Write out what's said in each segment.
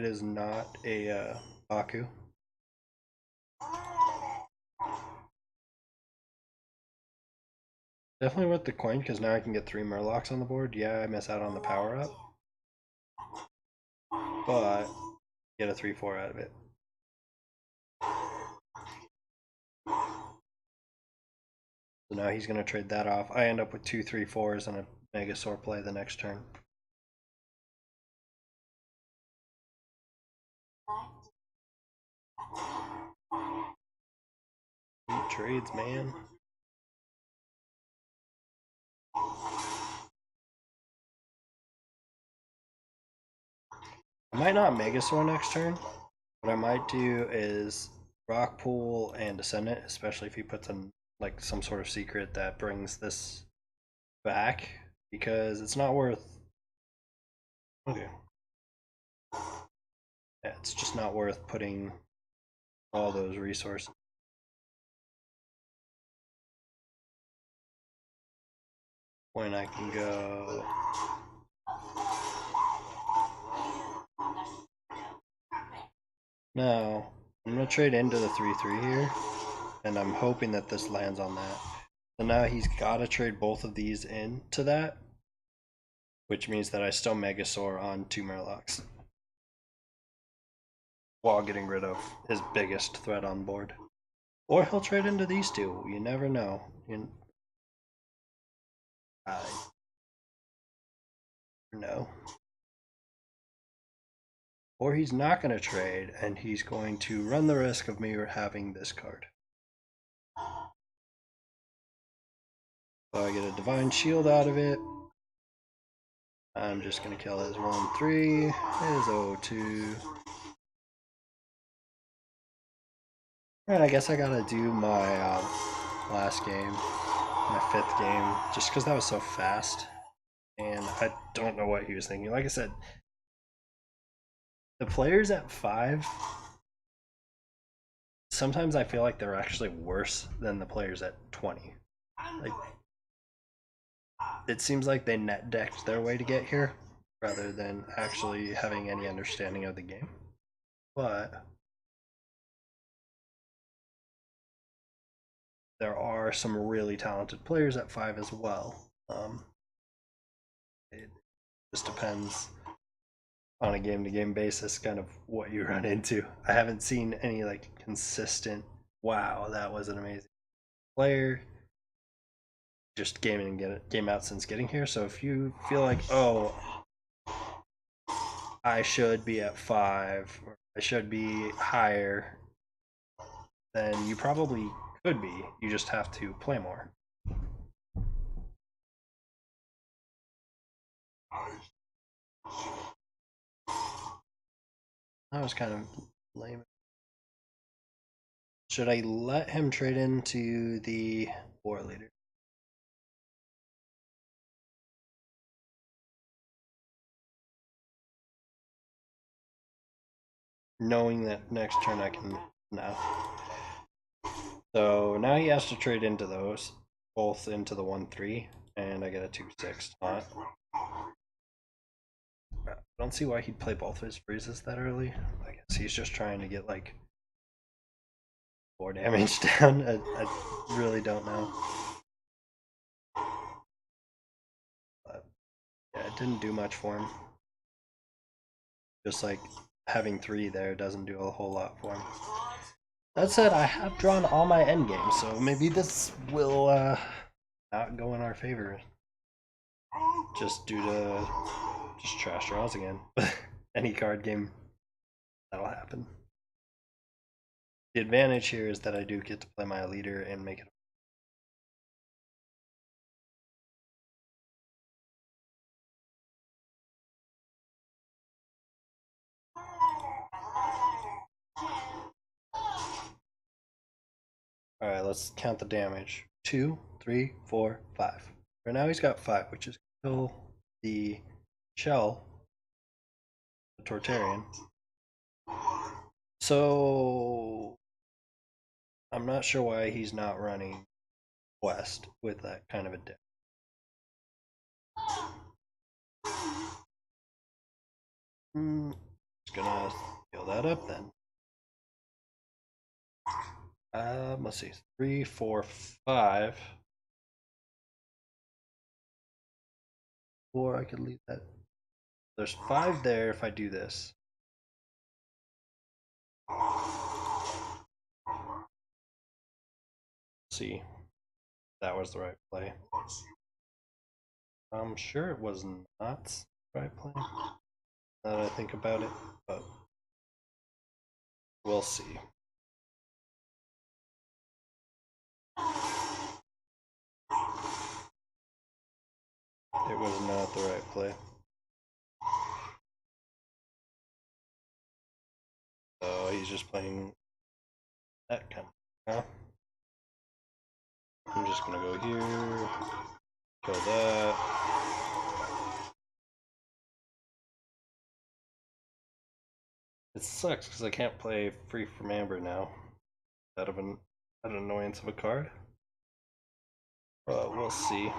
is not a Baku. Definitely worth the coin because now I can get 3 Murlocs on the board. Yeah, I miss out on the power up, but get a 3/4 out of it. So now he's going to trade that off. I end up with 2 3/4s and a Megasaur play the next turn. Neat trades, man. I might not Megasaur next turn. What I might do is Rock Pool and Descendant, especially if he puts in like some sort of secret that brings this back, because it's not worth. Okay. Yeah, it's just not worth putting all those resources. When I can go. Now, I'm going to trade into the 3/3 here, and I'm hoping that this lands on that. So now he's got to trade both of these into that, which means that I still Megasaur on 2 Murlocs while getting rid of his biggest threat on board. Or he'll trade into these two. You never know. I know. Or he's not going to trade, and he's going to run the risk of me having this card. So I get a Divine Shield out of it. I'm just going to kill his 1/3, his 0/2. Alright, I guess I gotta do my last game, my 5th game, just because that was so fast. And I don't know what he was thinking. Like I said, the players at 5, sometimes I feel like they're actually worse than the players at 20. Like, it seems like they net decked their way to get here, rather than actually having any understanding of the game. But there are some really talented players at 5 as well. It just depends on a game-to-game basis kind of what you run into. I haven't seen any like consistent, wow, that was an amazing player just game out since getting here. So if you feel like, oh, I should be at 5 or I should be higher, then you probably could be. You just have to play more. That was kind of lame. Should I let him trade into the war leader? Knowing that next turn I can now. So now he has to trade into those, both into the 1/3, and I get a 2/6 taunt. I don't see why he'd play both of his freezes that early. I guess he's just trying to get like 4 damage down. I really don't know. But yeah, it didn't do much for him. Just like having 3 there doesn't do a whole lot for him. That said, I have drawn all my endgames, so maybe this will not go in our favor. Just due to just trash draws again. Any card game, that'll happen. The advantage here is that I do get to play my leader and make it. Alright, let's count the damage. 2, 3, 4, 5. Right now he's got 5, which is kill the shell, the Tortarian. So I'm not sure why he's not running west with that kind of a deck. Just gonna heal that up then. Let's see. 3, 4, 5. Or I could leave that. There's 5 there if I do this. See, that was the right play. I'm sure it was not the right play. Now that I think about it, but we'll see. It was not the right play. So he's just playing that kind of. Huh? I'm just gonna go here, kill that. It sucks because I can't play Free from Amber now. Out of an annoyance of a card. But we'll see.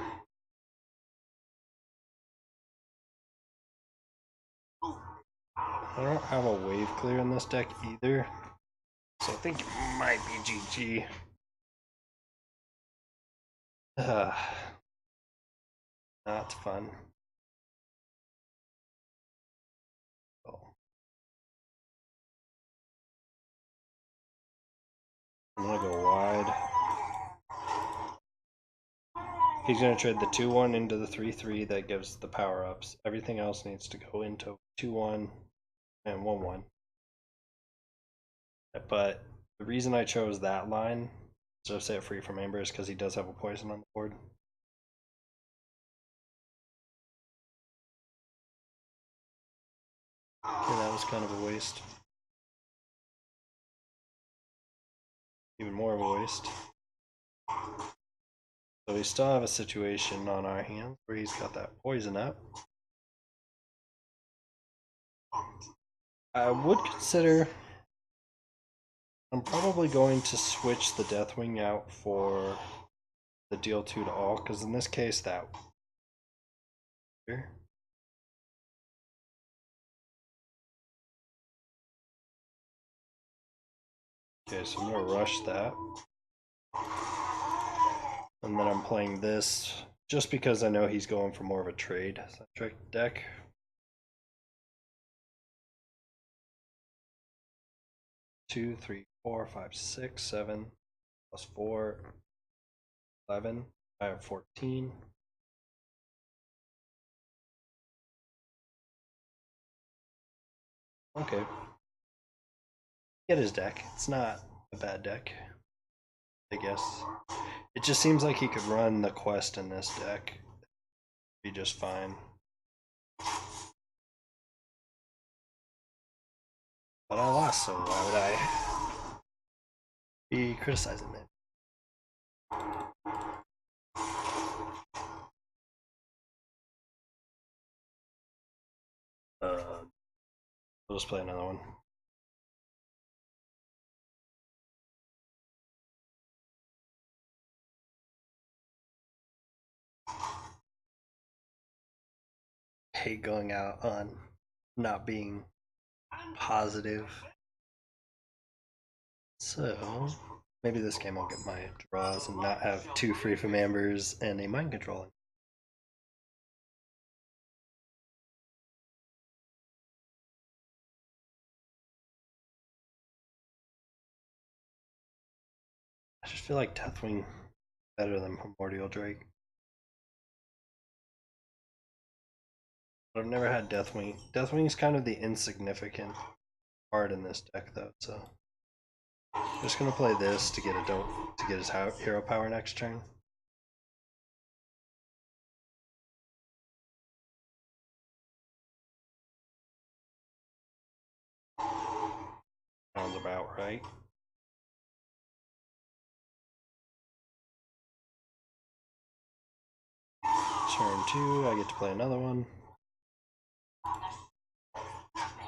I don't have a wave clear in this deck either, so I think it might be GG. Not fun. Oh. I'm gonna go wide. He's gonna trade the 2-1 into the 3-3 that gives the power ups. Everything else needs to go into 2-1 and 1-1. But the reason I chose that line instead of say Free from Amber is because he does have a poison on the board. Okay, that was kind of a waste. Even more of a waste. So we still have a situation on our hands where he's got that poison up. I would consider. I'm probably going to switch the Deathwing out for the deal 2 to all, because in this case that. Here. Okay, so I'm gonna rush that. And then I'm playing this just because I know he's going for more of a trade centric deck. Two, 3, 4, 5, 6, 7, plus 4, 11. I have 14. Okay. Get his deck. It's not a bad deck, I guess. It just seems like he could run the quest in this deck. Be just fine. But I lost, so why would I be criticizing it? We'll just play another one. I hate going out on not being positive. So maybe this game I'll get my draws and not have 2 Free from Ambers and a Mind Control. I just feel like Deathwing better than Primordial Drake. But I've never had Deathwing. Deathwing's kind of the insignificant card in this deck though, so I'm just gonna play this to get his hero power next turn. Sounds about right. Turn 2, I get to play another one.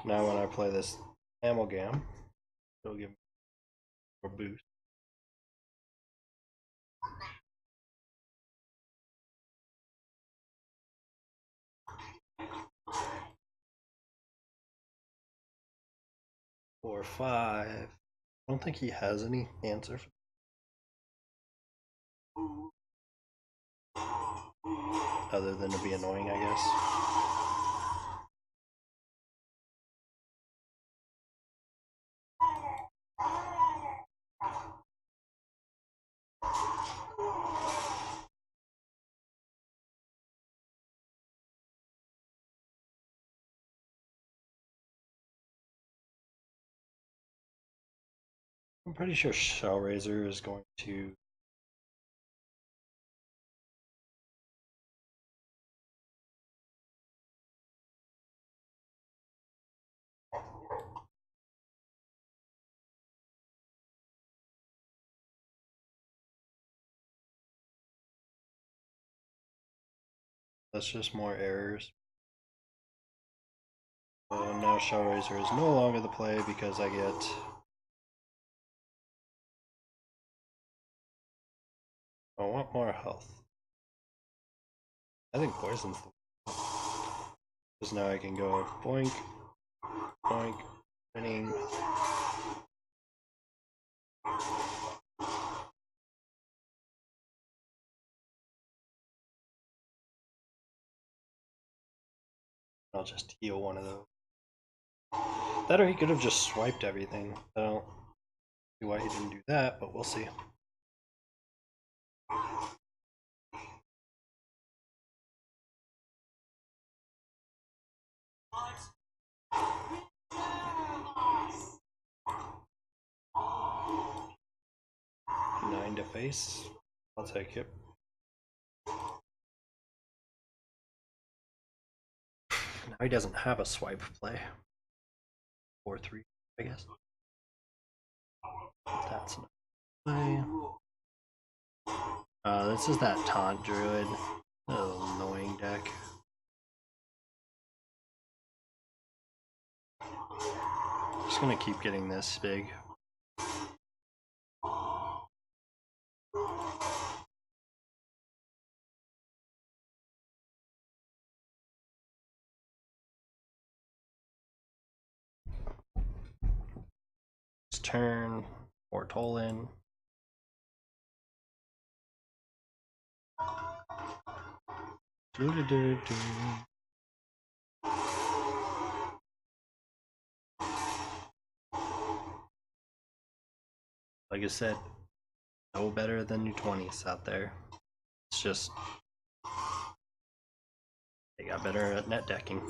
Now when I play this Amalgam, it'll give me a boost. 4, 5. I don't think he has any answer for other than to be annoying, I guess. I'm pretty sure Shellraiser is going to. That's just more errors. So now Shellraiser is no longer the play because I get. I want more health. I think poison's the. Because now I can go boink, boink, winning. I'll just heal one of those. That or he could have just swiped everything. I don't see why he didn't do that, but we'll see. Nine to face. I'll take it. Now he doesn't have a swipe play. 4-3, I guess. That's not play. This is that taunt druid. Oh, annoying deck. Just gonna keep getting this big. Turn or Tolan. Like I said, no better than your 20s out there. It's just they got better at net decking.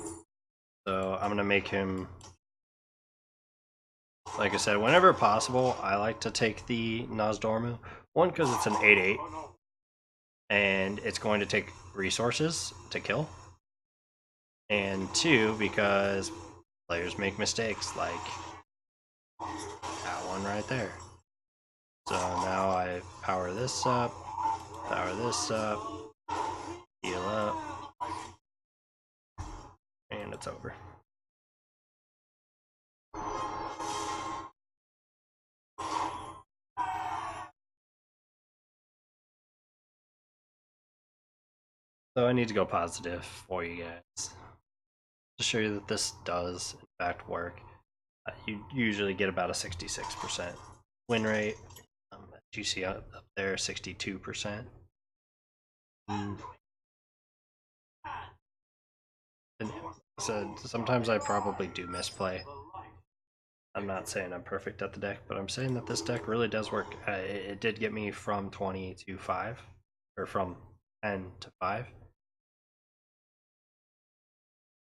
So I'm gonna make him. Like I said, whenever possible, I like to take the Nozdormu. One, because it's an 8/8, and it's going to take resources to kill. And two, because players make mistakes, like that one right there. So now I power this up, heal up, and it's over. So I need to go positive for you guys to show you that this does in fact work. You usually get about a 66% win rate. As you see up there, 62%. So sometimes I probably do misplay. I'm not saying I'm perfect at the deck, but I'm saying that this deck really does work. It did get me from 20 to 5, or from 10 to 5.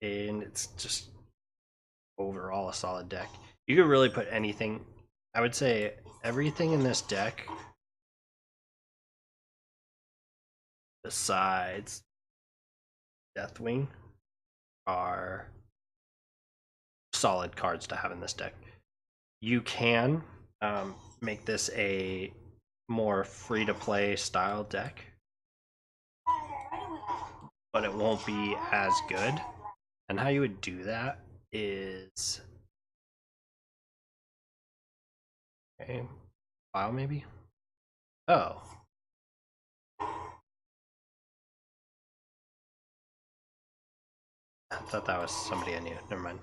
And it's just overall a solid deck. You could really put anything, I would say everything in this deck besides Deathwing are solid cards to have in this deck. You can make this a more free-to-play style deck, but it won't be as good. And how you would do that is... Okay, file maybe? Oh. I thought that was somebody I knew. Never mind.